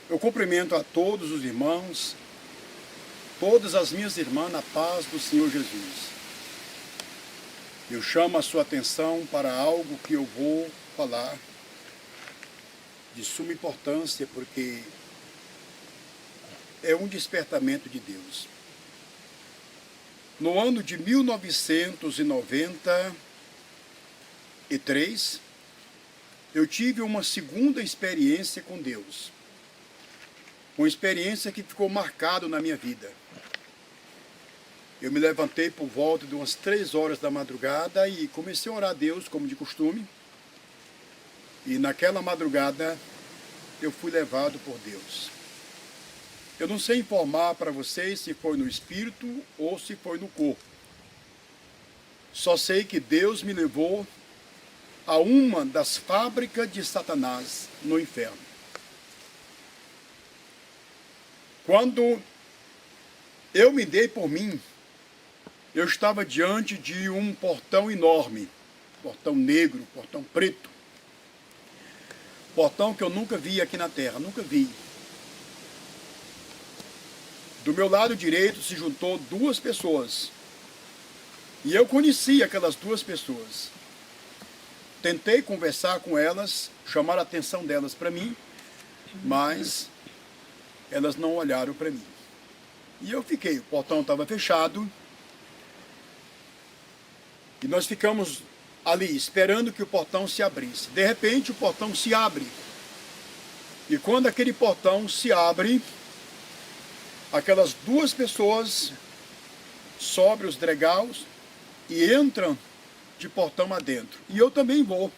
Eu cumprimento a todos os irmãos, todas as minhas irmãs, na paz do Senhor Jesus. Eu chamo a sua atenção para algo que eu vou falar de suma importância, porque é um despertamento de Deus. No ano de 1993, eu tive uma segunda experiência com Deus. Uma experiência que ficou marcada na minha vida. Eu me levantei por volta de umas 3 horas da madrugada e comecei a orar a Deus, como de costume. E naquela madrugada, eu fui levado por Deus. Eu não sei informar para vocês se foi no espírito ou se foi no corpo. Só sei que Deus me levou a uma das fábricas de Satanás no inferno. Quando eu me dei por mim, eu estava diante de um portão enorme, portão negro, portão preto. Portão que eu nunca vi aqui na terra, nunca vi. Do meu lado direito se juntou 2 pessoas. E eu conheci aquelas 2 pessoas. Tentei conversar com elas, chamar a atenção delas para mim, mas elas não olharam para mim. E eu fiquei, o portão estava fechado. E nós ficamos ali, esperando que o portão se abrisse. De repente, o portão se abre. E quando aquele portão se abre, aquelas 2 pessoas sobem os degraus e entram de portão adentro. E eu também vou.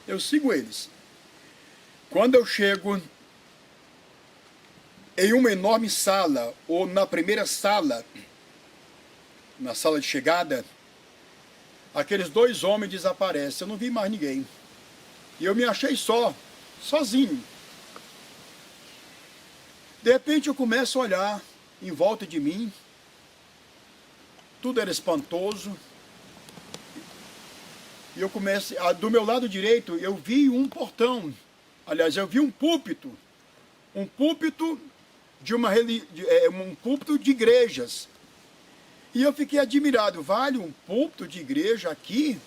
Eu sigo eles. Quando eu chego em uma enorme sala, ou na primeira sala, na sala de chegada, aqueles 2 homens desaparecem. Eu não vi mais ninguém. E eu me achei sozinho. De repente eu começo a olhar em volta de mim. Tudo era espantoso. E eu comecei, do meu lado direito, eu vi um portão. Aliás, eu vi um púlpito. Um púlpito um púlpito de igrejas. E eu fiquei admirado. Vale um púlpito de igreja aqui?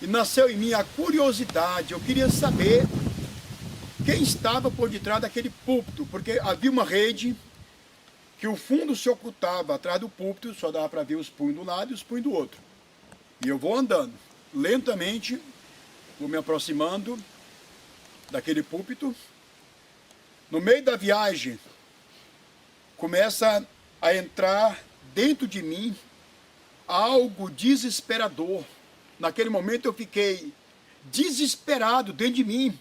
E nasceu em mim a curiosidade. Eu queria saber quem estava por detrás daquele púlpito. Porque havia uma rede que o fundo se ocultava atrás do púlpito. Só dava para ver os punhos do lado e os punhos do outro. E eu vou andando. Lentamente, vou me aproximando daquele púlpito. No meio da viagem, começa a entrar dentro de mim algo desesperador. Naquele momento eu fiquei desesperado dentro de mim,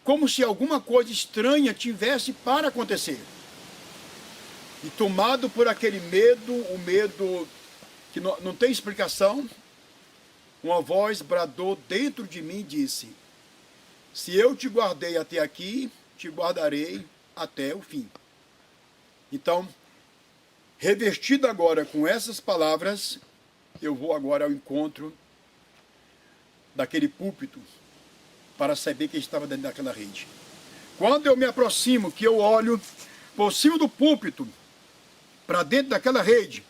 como se alguma coisa estranha tivesse para acontecer. E tomado por aquele medo, o medo que não tem explicação, uma voz bradou dentro de mim e disse: se eu te guardei até aqui, te guardarei até o fim. Então, revestido agora com essas palavras, eu vou agora ao encontro daquele púlpito para saber quem estava dentro daquela rede. Quando eu me aproximo, que eu olho por cima do púlpito, para dentro daquela rede,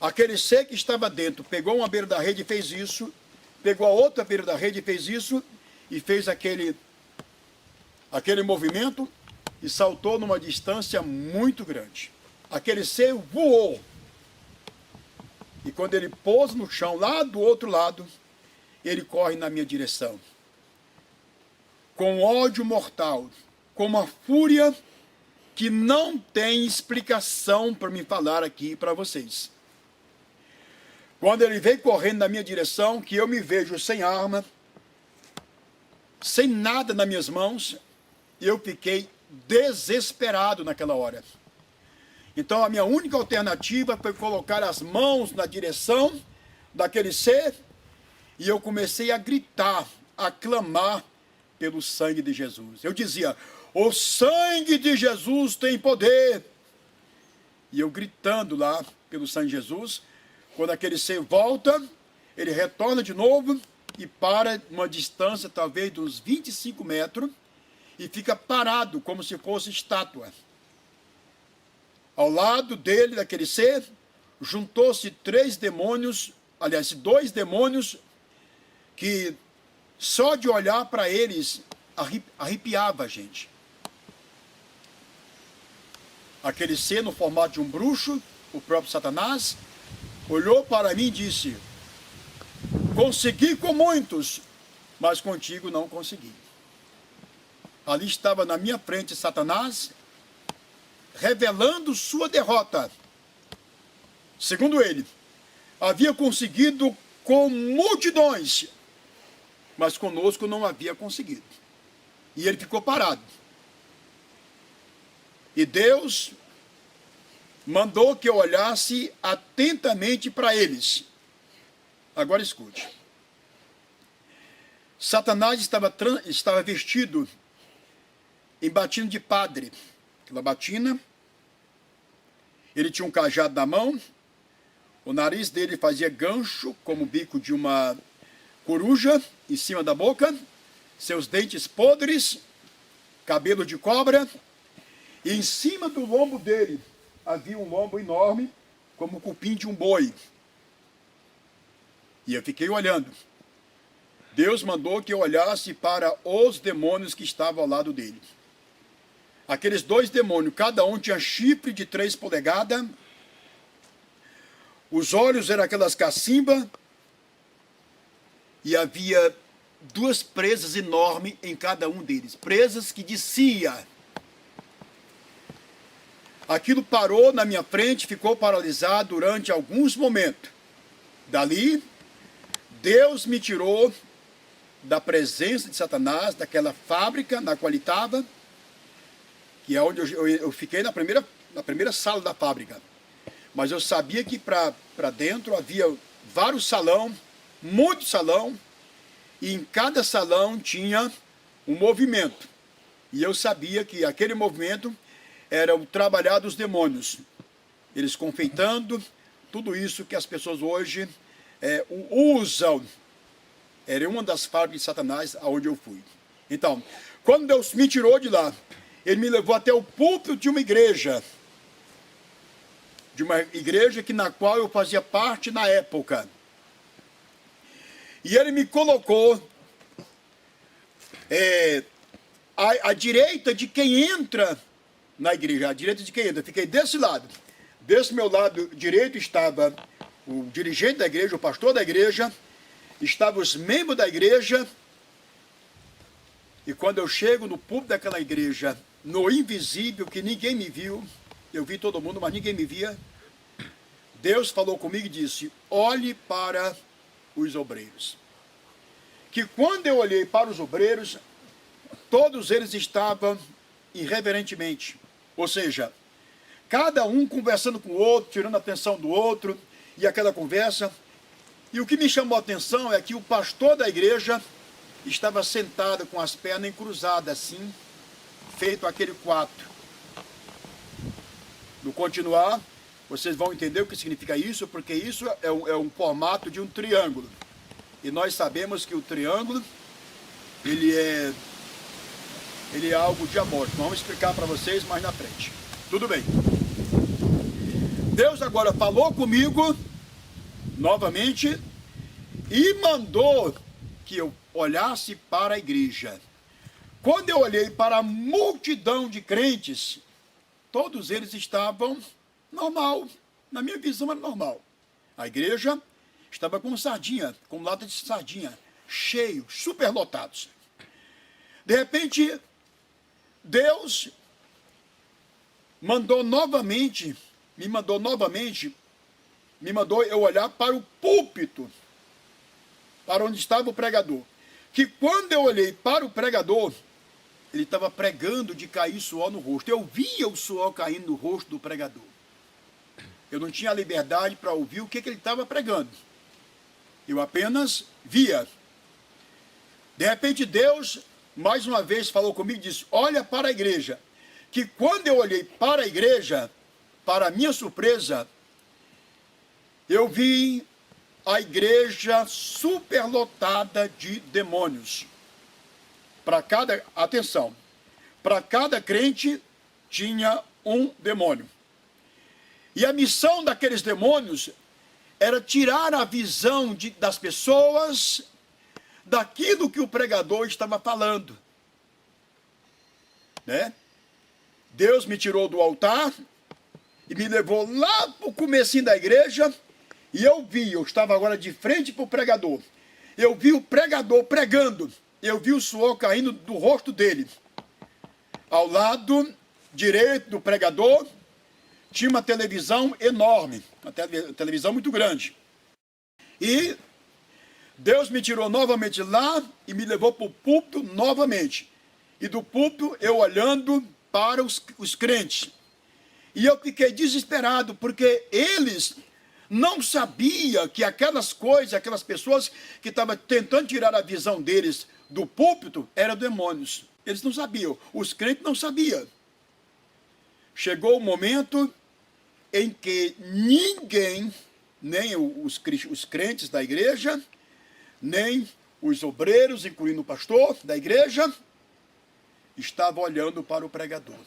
aquele ser que estava dentro pegou uma beira da rede e fez isso, pegou a outra beira da rede e fez isso, e fez aquele movimento e saltou numa distância muito grande. Aquele ser voou. E quando ele pousa no chão, lá do outro lado, ele corre na minha direção. Com ódio mortal, com uma fúria que não tem explicação para me falar aqui para vocês. Quando ele vem correndo na minha direção, que eu me vejo sem arma, sem nada nas minhas mãos, eu fiquei desesperado naquela hora. Então a minha única alternativa foi colocar as mãos na direção daquele ser e eu comecei a gritar, a clamar pelo sangue de Jesus. Eu dizia: o sangue de Jesus tem poder. E eu gritando lá pelo sangue de Jesus, quando aquele ser volta, ele retorna de novo e para uma distância talvez de uns 25 metros e fica parado como se fosse estátua. Ao lado dele, daquele ser, juntou-se 3 demônios, aliás, 2 demônios que só de olhar para eles arrepiava a gente. Aquele ser no formato de um bruxo, o próprio Satanás, olhou para mim e disse: consegui com muitos, mas contigo não consegui. Ali estava na minha frente Satanás, revelando sua derrota. Segundo ele, havia conseguido com multidões, mas conosco não havia conseguido. E ele ficou parado. E Deus mandou que eu olhasse atentamente para eles. Agora escute. Satanás estava vestido em batina de padre. Aquela batina. Ele tinha um cajado na mão. O nariz dele fazia gancho, como o bico de uma coruja, em cima da boca. Seus dentes podres, cabelo de cobra. E em cima do lombo dele havia um lombo enorme, como o cupim de um boi. E eu fiquei olhando. Deus mandou que eu olhasse para os demônios que estavam ao lado dele. Aqueles 2 demônios, cada um tinha chifre de 3 polegadas. Os olhos eram aquelas cacimbas. E havia 2 presas enormes em cada um deles. Presas que descia. Aquilo parou na minha frente, ficou paralisado durante alguns momentos. Dali, Deus me tirou da presença de Satanás, daquela fábrica na qual ele estava, que é onde eu fiquei na primeira sala da fábrica. Mas eu sabia que para dentro havia vários salões, muito salão, e em cada salão tinha um movimento. E eu sabia que aquele movimento era o trabalhar dos demônios. Eles confeitando tudo isso que as pessoas hoje usam. Era uma das fábricas de Satanás aonde eu fui. Então, quando Deus me tirou de lá, ele me levou até o púlpito de uma igreja. De uma igreja na qual eu fazia parte na época. E ele me colocou à direita de quem entra na igreja, à direita de quem entra. Fiquei desse lado. Desse meu lado direito estava o dirigente da igreja, o pastor da igreja, estavam os membros da igreja. E quando eu chego no púlpito daquela igreja, no invisível, que ninguém me viu, eu vi todo mundo, mas ninguém me via, Deus falou comigo e disse: olhe para os obreiros. Que quando eu olhei para os obreiros, todos eles estavam irreverentemente. Ou seja, cada um conversando com o outro, tirando a atenção do outro, e aquela conversa. E o que me chamou a atenção é que o pastor da igreja estava sentado com as pernas cruzadas assim, feito aquele 4. No continuar, vocês vão entender o que significa isso, porque isso é um formato de um triângulo. E nós sabemos que o triângulo, ele é algo diabólico. Vamos explicar para vocês mais na frente. Tudo bem. Deus agora falou comigo, novamente, e mandou que eu olhasse para a igreja. Quando eu olhei para a multidão de crentes, todos eles estavam normal. Na minha visão era normal. A igreja estava com sardinha, com lata de sardinha, cheio, superlotados. De repente, Deus me mandou eu olhar para o púlpito, para onde estava o pregador. Que quando eu olhei para o pregador, ele estava pregando de cair suor no rosto. Eu via o suor caindo no rosto do pregador. Eu não tinha liberdade para ouvir o que ele estava pregando. Eu apenas via. De repente Deus, mais uma vez, falou comigo e disse: olha para a igreja. Que quando eu olhei para a igreja, para minha surpresa, eu vi a igreja superlotada de demônios. Atenção, para cada crente tinha um demônio. E a missão daqueles demônios era tirar a visão das pessoas daquilo que o pregador estava falando. Né? Deus me tirou do altar e me levou lá para o comecinho da igreja e eu estava agora de frente para o pregador. Eu vi o pregador pregando, eu vi o suor caindo do rosto dele. Ao lado direito do pregador tinha uma televisão enorme, uma televisão muito grande. E Deus me tirou novamente lá e me levou para o púlpito novamente. E do púlpito eu olhando para os crentes. E eu fiquei desesperado, porque eles não sabiam que aquelas coisas, aquelas pessoas que estavam tentando tirar a visão deles do púlpito, eram demônios. Eles não sabiam, os crentes não sabiam. Chegou o momento em que ninguém, nem os crentes da igreja, nem os obreiros, incluindo o pastor da igreja, estavam olhando para o pregador.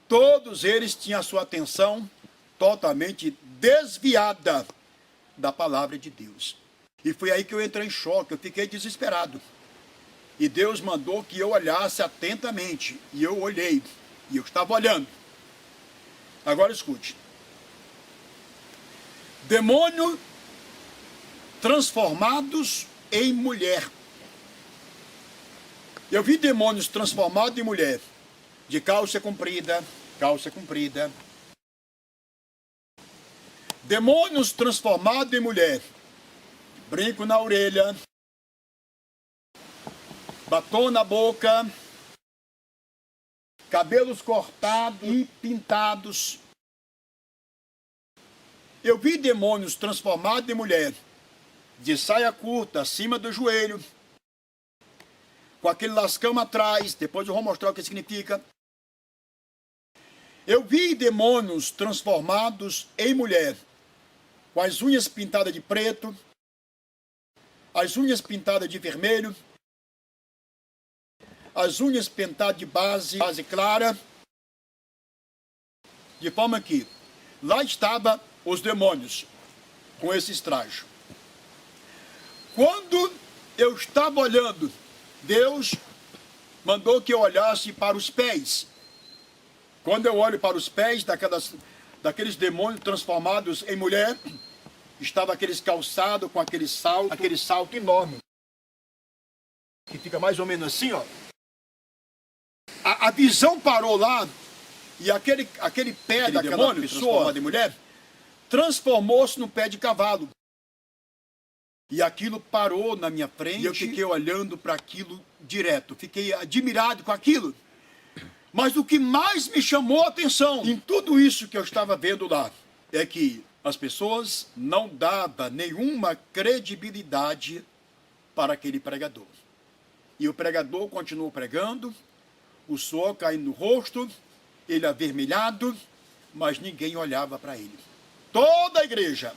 Todos eles tinham a sua atenção totalmente desviada da palavra de Deus. E foi aí que eu entrei em choque, eu fiquei desesperado. E Deus mandou que eu olhasse atentamente. E eu olhei, e eu estava olhando. Agora escute. Demônio transformados em mulher. Eu vi demônios transformados em mulher, de calça comprida. Demônios transformados em mulher, brinco na orelha, batom na boca, cabelos cortados e pintados. Eu vi demônios transformados em mulher, de saia curta, acima do joelho, com aquele lascão atrás, depois eu vou mostrar o que significa. Eu vi demônios transformados em mulher, com as unhas pintadas de preto, as unhas pintadas de vermelho, as unhas pintadas de base clara, de forma que lá estavam os demônios, com esses trajes. Quando eu estava olhando, Deus mandou que eu olhasse para os pés. Quando eu olho para os pés daqueles demônios transformados em mulher, estava aqueles calçados com aquele salto enorme, que fica mais ou menos assim, ó. A visão parou lá, e aquele pé daquela pessoa transformada em mulher transformou-se num pé de cavalo. E aquilo parou na minha frente, e eu fiquei olhando para aquilo direto, fiquei admirado com aquilo. Mas o que mais me chamou a atenção em tudo isso que eu estava vendo lá é que as pessoas não davam nenhuma credibilidade para aquele pregador. E o pregador continuou pregando, o suor caindo no rosto, ele avermelhado, mas ninguém olhava para ele. Toda a igreja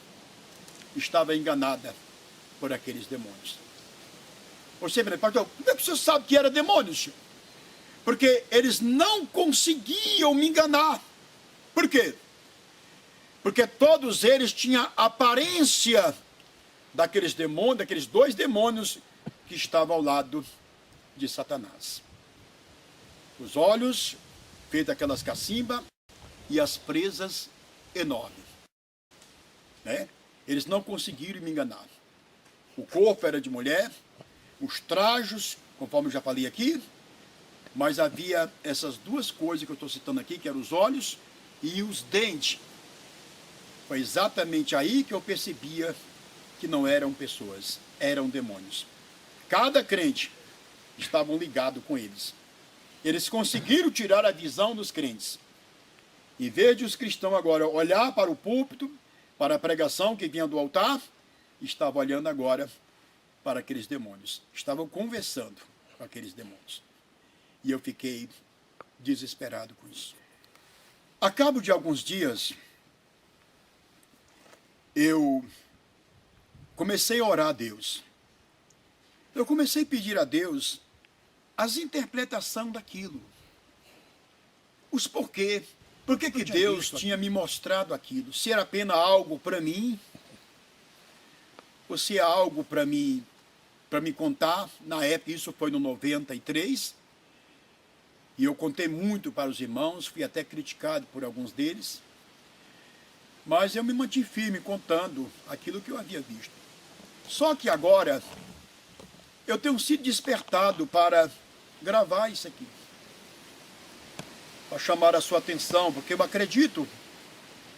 estava enganada por aqueles demônios. Você me pastor, como é que você sabe que era demônios? Porque eles não conseguiam me enganar. Por quê? Porque todos eles tinham a aparência daqueles demônios, daqueles dois demônios que estavam ao lado de Satanás. Os olhos feitos aquelas cacimbas e as presas enormes. Né? Eles não conseguiram me enganar. O corpo era de mulher, os trajos, conforme eu já falei aqui, mas havia essas duas coisas que eu estou citando aqui, que eram os olhos e os dentes. Foi exatamente aí que eu percebia que não eram pessoas, eram demônios. Cada crente estavam ligados com eles. Eles conseguiram tirar a visão dos crentes. Em vez de os cristãos agora olhar para o púlpito, para a pregação que vinha do altar, estavam olhando agora para aqueles demônios. Estavam conversando com aqueles demônios. E eu fiquei desesperado com isso. A cabo de alguns dias, eu comecei a orar a Deus. Eu comecei a pedir a Deus as interpretações daquilo. Os porquê. Por que Deus tinha me mostrado aquilo? Se era apenas algo para mim, ou se é algo para me contar. Na época, isso foi no 93, e eu contei muito para os irmãos, fui até criticado por alguns deles, mas eu me mantive firme contando aquilo que eu havia visto. Só que agora, eu tenho sido despertado para gravar isso aqui, para chamar a sua atenção, porque eu acredito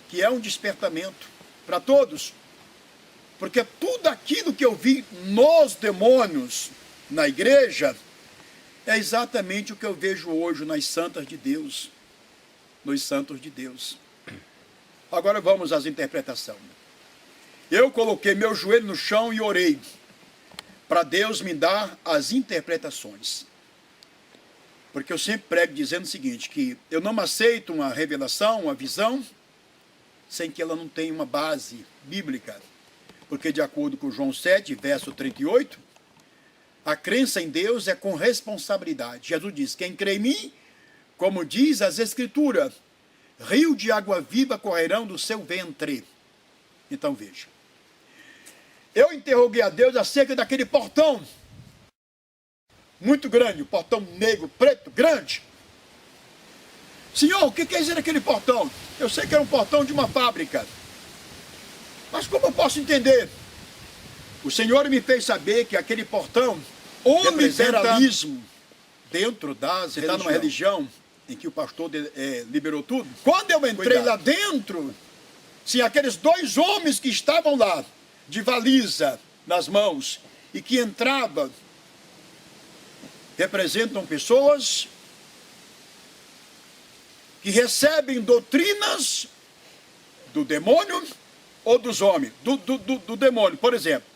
que é um despertamento para todos, porque tudo aquilo que eu vi nos demônios, na igreja, é exatamente o que eu vejo hoje nas santas de Deus, nos santos de Deus. Agora vamos às interpretações. Eu coloquei meu joelho no chão e orei, para Deus me dar as interpretações. Porque eu sempre prego dizendo o seguinte, que eu não aceito uma revelação, uma visão, sem que ela não tenha uma base bíblica. Porque de acordo com João 7, verso 38, a crença em Deus é com responsabilidade. Jesus diz, quem crê em mim, como diz as Escrituras, rio de água viva correrão do seu ventre. Então veja, eu interroguei a Deus acerca daquele portão, muito grande, um portão negro, preto, grande. Senhor, o que quer dizer aquele portão? Eu sei que era um portão de uma fábrica. Mas como eu posso entender? O Senhor me fez saber que aquele portão, o liberalismo dentro das religiões, está numa religião em que o pastor liberou tudo. Quando eu entrei lá dentro, sim, aqueles dois homens que estavam lá, de valisa nas mãos, e que entravam, representam pessoas que recebem doutrinas do demônio ou dos homens, do demônio. Por exemplo,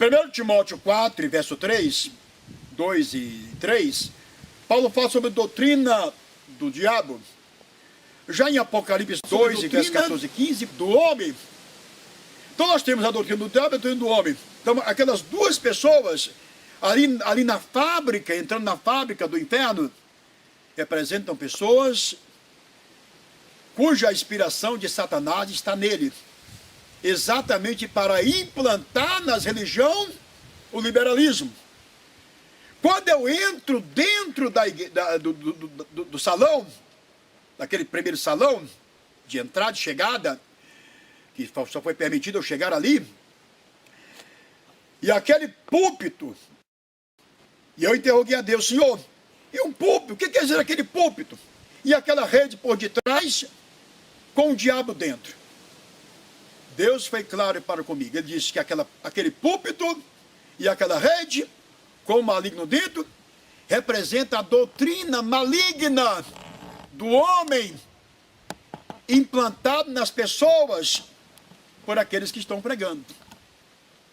1 Timóteo 4, verso 3, 2 e 3, Paulo fala sobre a doutrina do diabo. Já em Apocalipse 2, verso 14 e 15, do homem. Então nós temos a doutrina do diabo e a doutrina do homem. Então aquelas duas pessoas ali na fábrica, entrando na fábrica do inferno, representam pessoas cuja inspiração de Satanás está nele, exatamente para implantar nas religiões o liberalismo. Quando eu entro dentro do salão, daquele primeiro salão, de entrada e chegada, que só foi permitido eu chegar ali, e aquele púlpito, e eu interroguei a Deus, Senhor, e um púlpito, o que quer dizer aquele púlpito? E aquela rede por detrás, com o diabo dentro. Deus foi claro para comigo, ele disse que aquele púlpito e aquela rede, com o maligno dentro, representa a doutrina maligna do homem, implantado nas pessoas, por aqueles que estão pregando,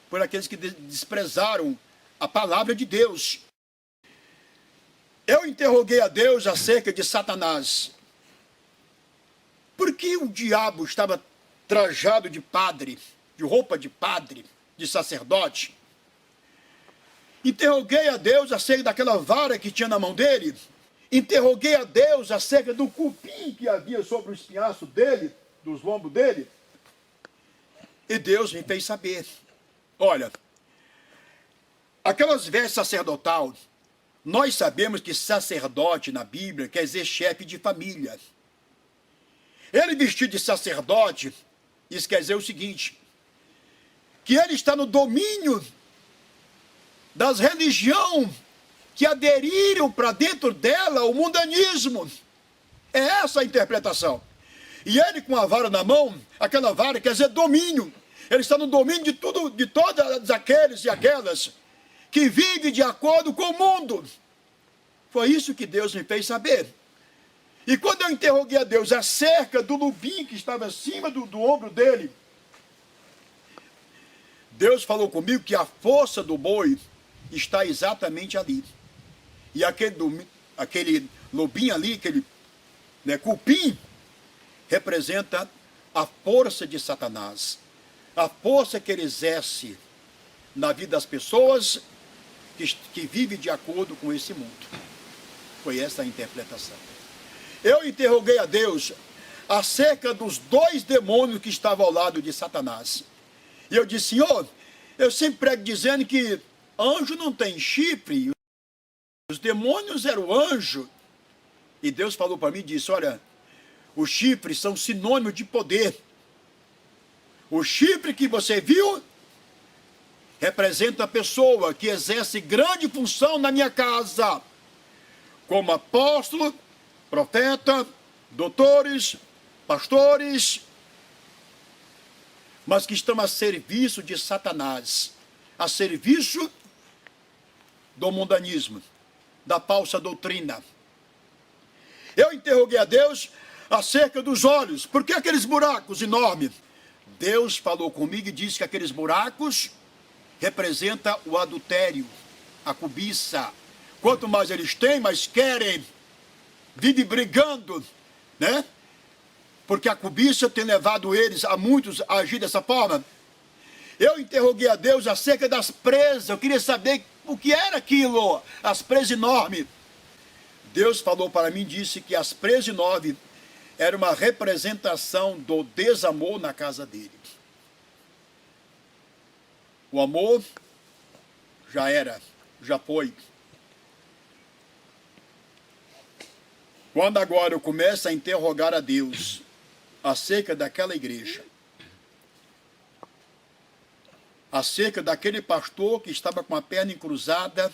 por aqueles que desprezaram a palavra de Deus. Eu interroguei a Deus acerca de Satanás. Por que o diabo estava trajado de padre, de roupa de padre, de sacerdote? Interroguei a Deus acerca daquela vara que tinha na mão dele. Interroguei a Deus acerca do cupim que havia sobre o espinhaço dele, dos lombos dele. E Deus me fez saber. Olha, aquelas vestes sacerdotal, nós sabemos que sacerdote na Bíblia quer dizer chefe de família. Ele vestido de sacerdote, isso quer dizer o seguinte, que ele está no domínio das religiões que aderiram para dentro dela o mundanismo. É essa a interpretação. E ele com a vara na mão, aquela vara quer dizer domínio. Ele está no domínio de tudo, de todos aqueles e aquelas que vivem de acordo com o mundo. Foi isso que Deus me fez saber. E quando eu interroguei a Deus acerca do lubim que estava acima do ombro dele, Deus falou comigo que a força do boi está exatamente ali. E aquele lobinho ali, aquele cupim, representa a força de Satanás. A força que ele exerce na vida das pessoas que vivem de acordo com esse mundo. Foi essa a interpretação. Eu interroguei a Deus acerca dos 2 demônios que estavam ao lado de Satanás. E eu disse: Senhor, eu sempre prego dizendo que anjo não tem chifre, os demônios eram anjo. E Deus falou para mim e disse: olha, os chifres são sinônimo de poder. O chifre que você viu representa a pessoa que exerce grande função na minha casa, como apóstolo, profeta, doutores, pastores, mas que estão a serviço de Satanás, a serviço do mundanismo, da falsa doutrina. Eu interroguei a Deus acerca dos olhos. Por que aqueles buracos enormes? Deus falou comigo e disse que aqueles buracos representam o adultério, a cobiça. Quanto mais eles têm, mais querem. Vivem brigando, né? Porque a cobiça tem levado eles, a muitos, a agir dessa forma. Eu interroguei a Deus acerca das presas. Eu queria saber o que era aquilo, as presas enormes. Deus falou para mim e disse que as presas enormes era uma representação do desamor na casa dele. O amor já era, já foi. Quando agora eu começo a interrogar a Deus acerca daquela igreja, acerca daquele pastor que estava com a perna cruzada,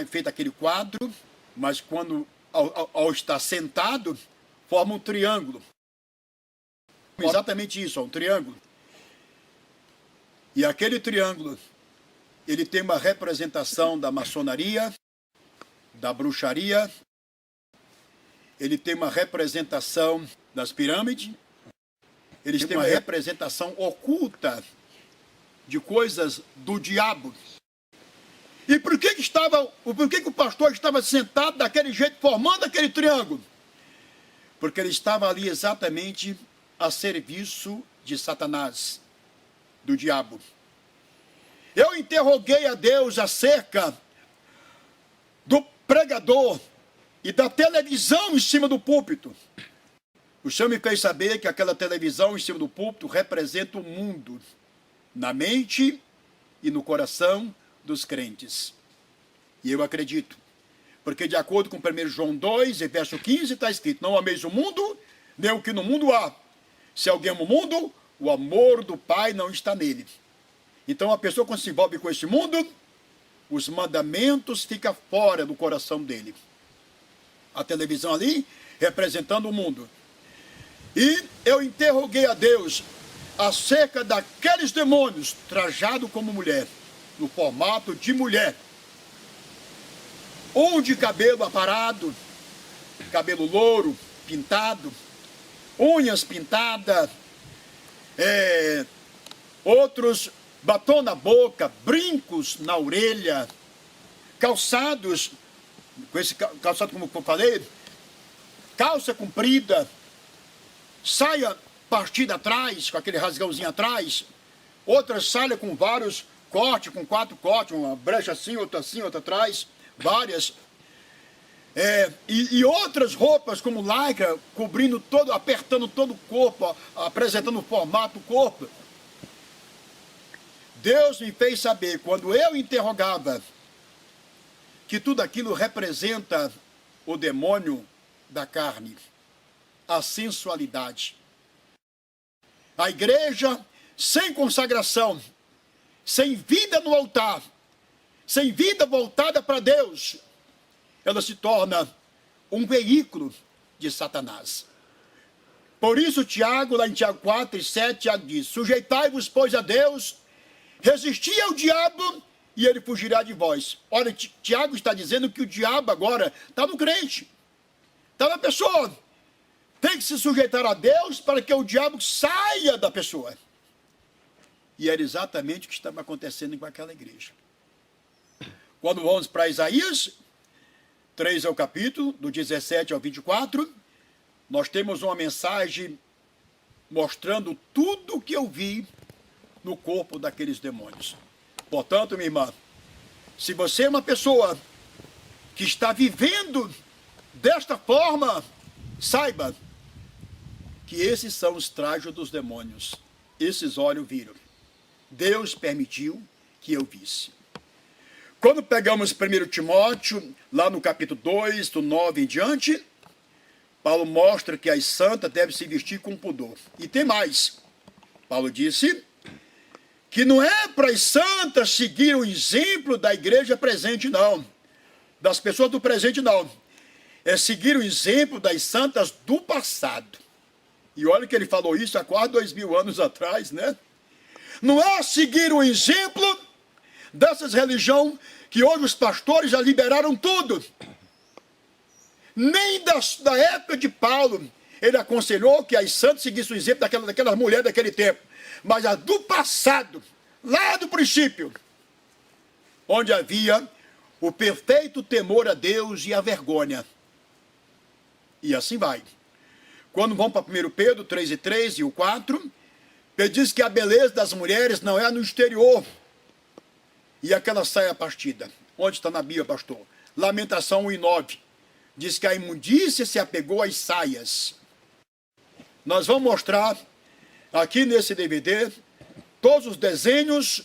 feito aquele quadro, mas quando, ao estar sentado, forma um triângulo. Exatamente isso, um triângulo. E aquele triângulo, ele tem uma representação da maçonaria, da bruxaria, ele tem uma representação das pirâmides, ele tem uma representação oculta de coisas do diabo. E por que o pastor estava sentado daquele jeito, formando aquele triângulo? Porque ele estava ali exatamente a serviço de Satanás, do diabo. Eu interroguei a Deus acerca do pregador e da televisão em cima do púlpito. O Senhor me fez saber que aquela televisão em cima do púlpito representa o mundo, na mente e no coração dos crentes. E eu acredito. Porque de acordo com 1 João 2, verso 15, está escrito: não ameis o mundo, nem o que no mundo há. Se alguém ama o mundo, o amor do Pai não está nele. Então a pessoa, quando se envolve com esse mundo, os mandamentos ficam fora do coração dele. A televisão ali, representando o mundo. E eu interroguei a Deus acerca daqueles demônios trajados como mulher, no formato de mulher. Um de cabelo aparado, cabelo louro, pintado, unhas pintadas, outros batom na boca, brincos na orelha, calçados, com esse calçado como eu falei, calça comprida, saia partida atrás, com aquele rasgãozinho atrás, outra saia com vários cortes, com 4 cortes, uma brecha assim, outra atrás, várias. E outras roupas como lycra, cobrindo todo, apertando todo o corpo, apresentando o formato do corpo. Deus me fez saber, quando eu interrogava, que tudo aquilo representa o demônio da carne, a sensualidade. A igreja sem consagração, sem vida no altar, sem vida voltada para Deus, ela se torna um veículo de Satanás. Por isso, Tiago, lá em Tiago 4 e 7, Tiago diz: sujeitai-vos, pois, a Deus, resisti ao diabo e ele fugirá de vós. Olha, Tiago está dizendo que o diabo agora está no crente, está na pessoa. Tem que se sujeitar a Deus para que o diabo saia da pessoa. E era exatamente o que estava acontecendo com aquela igreja. Quando vamos para Isaías 3 é o capítulo, do 17 ao 24, nós temos uma mensagem mostrando tudo o que eu vi no corpo daqueles demônios. Portanto, minha irmã, se você é uma pessoa que está vivendo desta forma, saiba que esses são os trajes dos demônios. Esses olhos viram. Deus permitiu que eu visse. Quando pegamos 1 Timóteo, lá no capítulo 2, do 9 em diante, Paulo mostra que as santas devem se vestir com pudor. E tem mais. Paulo disse que não é para as santas seguir o exemplo da igreja presente, não. Das pessoas do presente, não. É seguir o exemplo das santas do passado. E olha que ele falou isso há quase 2000 anos atrás, né? Não é seguir o exemplo dessas religiões que hoje os pastores já liberaram tudo. Nem da época de Paulo ele aconselhou que as santas seguissem o exemplo daquelas mulheres daquele tempo. Mas a do passado, lá do princípio, onde havia o perfeito temor a Deus e a vergonha. E assim vai. Quando vão para 1 Pedro 3:3 e o 4, ele diz que a beleza das mulheres não é no exterior. E aquela saia partida. Onde está na Bíblia, pastor? Lamentação 1:9. Diz que a imundícia se apegou às saias. Nós vamos mostrar aqui nesse DVD todos os desenhos,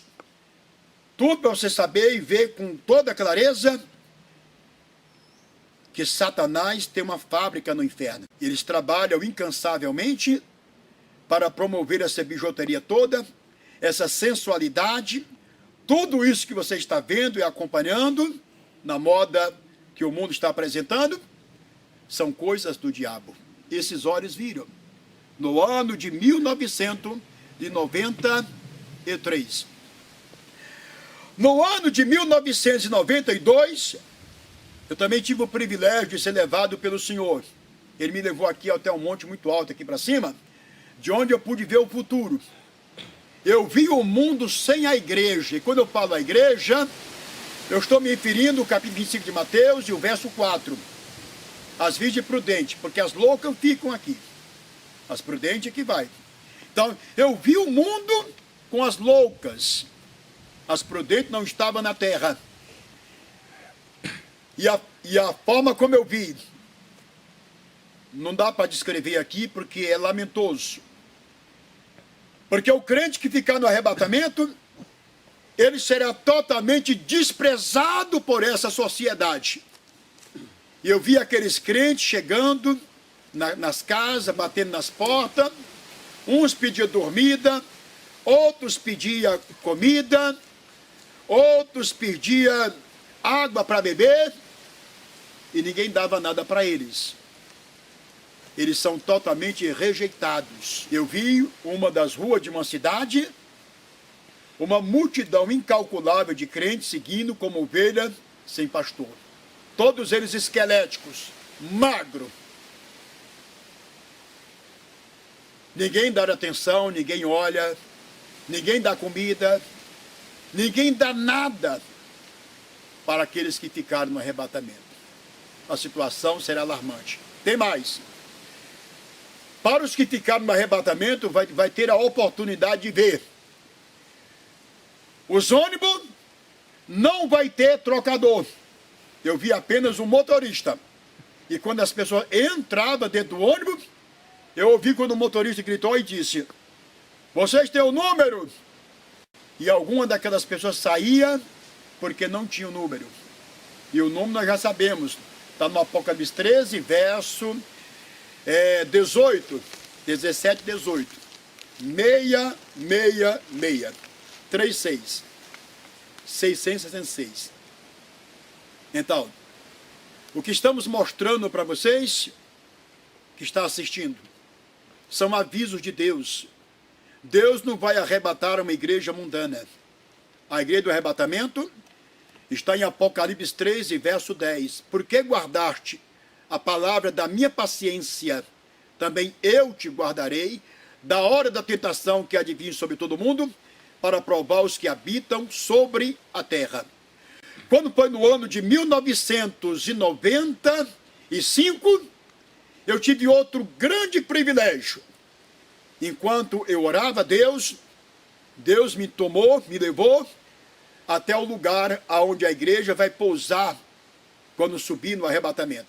tudo para você saber e ver com toda clareza que Satanás tem uma fábrica no inferno. Eles trabalham incansavelmente para promover essa bijuteria toda, essa sensualidade, tudo isso que você está vendo e acompanhando na moda que o mundo está apresentando, são coisas do diabo. Esses olhos viram. No ano de 1993. No ano de 1992, eu também tive o privilégio de ser levado pelo Senhor. Ele me levou aqui até um monte muito alto aqui para cima, de onde eu pude ver o futuro. Eu vi o mundo sem a igreja. E quando eu falo a igreja, eu estou me referindo ao capítulo 25 de Mateus e o verso 4. As virgens prudentes, porque as loucas ficam aqui. As prudentes é que vai. Então, eu vi o mundo com as loucas. As prudentes não estavam na terra. E a forma como eu vi, não dá para descrever aqui, porque é lamentoso. Porque o crente que ficar no arrebatamento, ele será totalmente desprezado por essa sociedade. E eu vi aqueles crentes chegando nas casas, batendo nas portas, uns pediam dormida, outros pediam comida, outros pediam água para beber, e ninguém dava nada para eles. Eles são totalmente rejeitados. Eu vi uma das ruas de uma cidade, uma multidão incalculável de crentes seguindo como ovelha sem pastor. Todos eles esqueléticos, magro. Ninguém dá atenção, ninguém olha, ninguém dá comida, ninguém dá nada para aqueles que ficaram no arrebatamento. A situação será alarmante. Tem mais. Para os que ficaram no arrebatamento, vai ter a oportunidade de ver. Os ônibus não vai ter trocador. Eu vi apenas um motorista. E quando as pessoas entravam dentro do ônibus, eu ouvi quando o motorista gritou e disse: "Vocês têm o número?" E alguma daquelas pessoas saía porque não tinha o número. E o número nós já sabemos. Está no Apocalipse 13, verso 18, 17, 18. 666. 36. 666. Então, o que estamos mostrando para vocês, que está assistindo, são avisos de Deus. Deus não vai arrebatar uma igreja mundana. A igreja do arrebatamento está em Apocalipse 13, verso 10. Porque guardaste a palavra da minha paciência, também eu te guardarei da hora da tentação que há de vir sobre todo mundo, para provar os que habitam sobre a terra. Quando foi no ano de 1995, eu tive outro grande privilégio. Enquanto eu orava a Deus, Deus me tomou, me levou até o lugar aonde a igreja vai pousar quando subir no arrebatamento.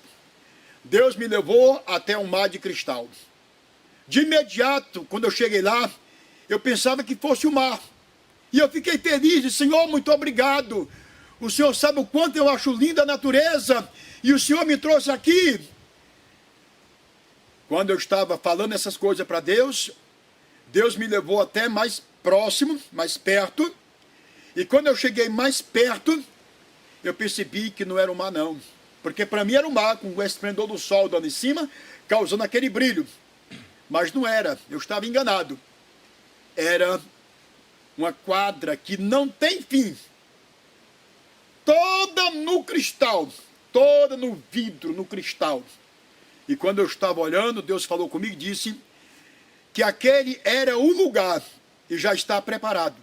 Deus me levou até um mar de cristal. De imediato, quando eu cheguei lá, eu pensava que fosse o mar. E eu fiquei feliz, disse, Senhor, muito obrigado. O Senhor sabe o quanto eu acho linda a natureza, e o Senhor me trouxe aqui. Quando eu estava falando essas coisas para Deus, Deus me levou até mais próximo, mais perto. E quando eu cheguei mais perto, eu percebi que não era o mar não. Porque para mim era o mar, com o esplendor do sol dando em cima, causando aquele brilho. Mas não era, eu estava enganado. Era uma quadra que não tem fim. Toda no cristal, toda no vidro, no cristal. E quando eu estava olhando, Deus falou comigo e disse que aquele era o lugar e já está preparado.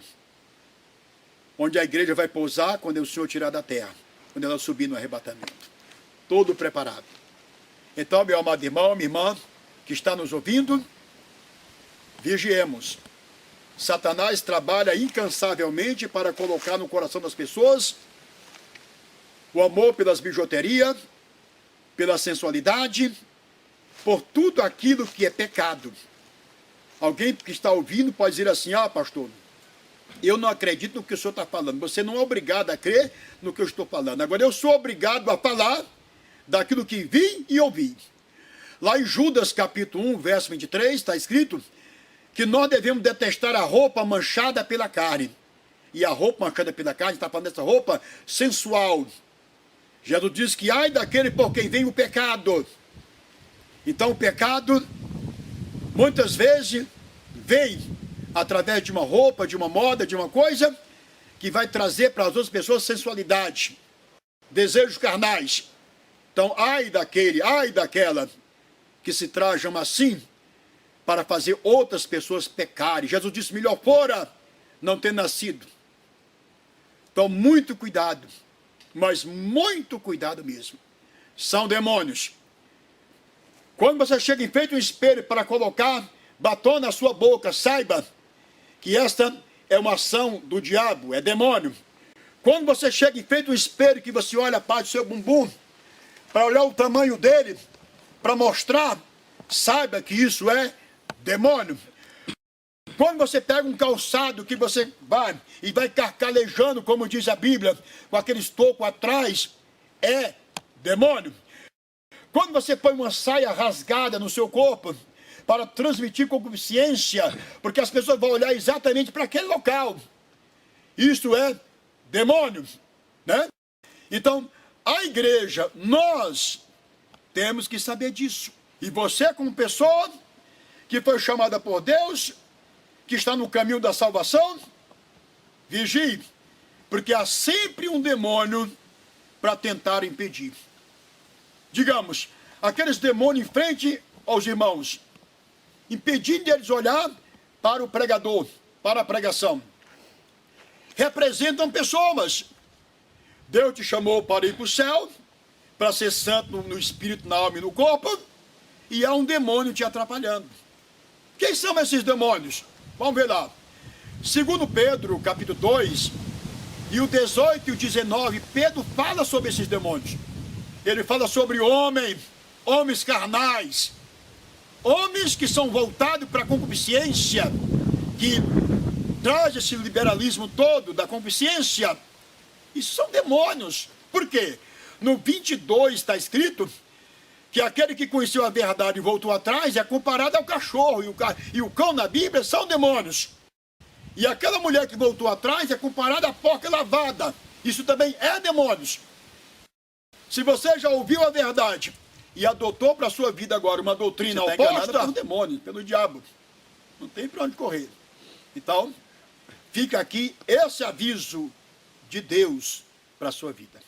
Onde a igreja vai pousar quando o Senhor tirar da terra, quando ela subir no arrebatamento. Todo preparado. Então, meu amado irmão, minha irmã, que está nos ouvindo, vigiemos. Satanás trabalha incansavelmente para colocar no coração das pessoas o amor pelas bijuterias, pela sensualidade, por tudo aquilo que é pecado. Alguém que está ouvindo pode dizer assim, pastor, eu não acredito no que o senhor está falando. Você não é obrigado a crer no que eu estou falando. Agora, eu sou obrigado a falar daquilo que vi e ouvi. Lá em Judas, capítulo 1, verso 23, está escrito que nós devemos detestar a roupa manchada pela carne. E a roupa manchada pela carne, está falando dessa roupa sensual. Jesus diz que ai daquele por quem vem o pecado. Então o pecado, muitas vezes, vem através de uma roupa, de uma moda, de uma coisa, que vai trazer para as outras pessoas sensualidade, desejos carnais. Então, ai daquele, ai daquela que se trajam assim para fazer outras pessoas pecarem. Jesus disse, melhor fora não ter nascido. Então, muito cuidado, mas muito cuidado mesmo. São demônios. Quando você chega em frente ao espelho para colocar batom na sua boca, saiba que esta é uma ação do diabo, é demônio. Quando você chega em frente ao espelho, que você olha a parte do seu bumbum, para olhar o tamanho dele, para mostrar, saiba que isso é demônio. Quando você pega um calçado que você vai e vai carcalejando, como diz a Bíblia, com aquele estoco atrás, é demônio. Quando você põe uma saia rasgada no seu corpo, para transmitir concupiscência, porque as pessoas vão olhar exatamente para aquele local. Isso é demônio, né? Então, a igreja, nós temos que saber disso. E você, como pessoa que foi chamada por Deus, que está no caminho da salvação, vigie, porque há sempre um demônio para tentar impedir. Digamos, aqueles demônios em frente aos irmãos, impedindo eles olhar para o pregador, para a pregação. Representam pessoas. Deus te chamou para ir para o céu, para ser santo no espírito, na alma e no corpo, e há um demônio te atrapalhando. Quem são esses demônios? Vamos ver lá. Segundo Pedro, capítulo 2, e o 18 e o 19, Pedro fala sobre esses demônios. Ele fala sobre homens carnais, homens que são voltados para a concupiscência, que traz esse liberalismo todo da concupiscência. Isso são demônios. Por quê? No 22 está escrito que aquele que conheceu a verdade e voltou atrás é comparado ao cachorro, e o cão na Bíblia são demônios. E aquela mulher que voltou atrás é comparada à porca lavada. Isso também é demônios. Se você já ouviu a verdade e adotou para a sua vida agora uma doutrina oposta, é um demônio, pelo diabo. Não tem para onde correr. Então, fica aqui esse aviso de Deus para a sua vida.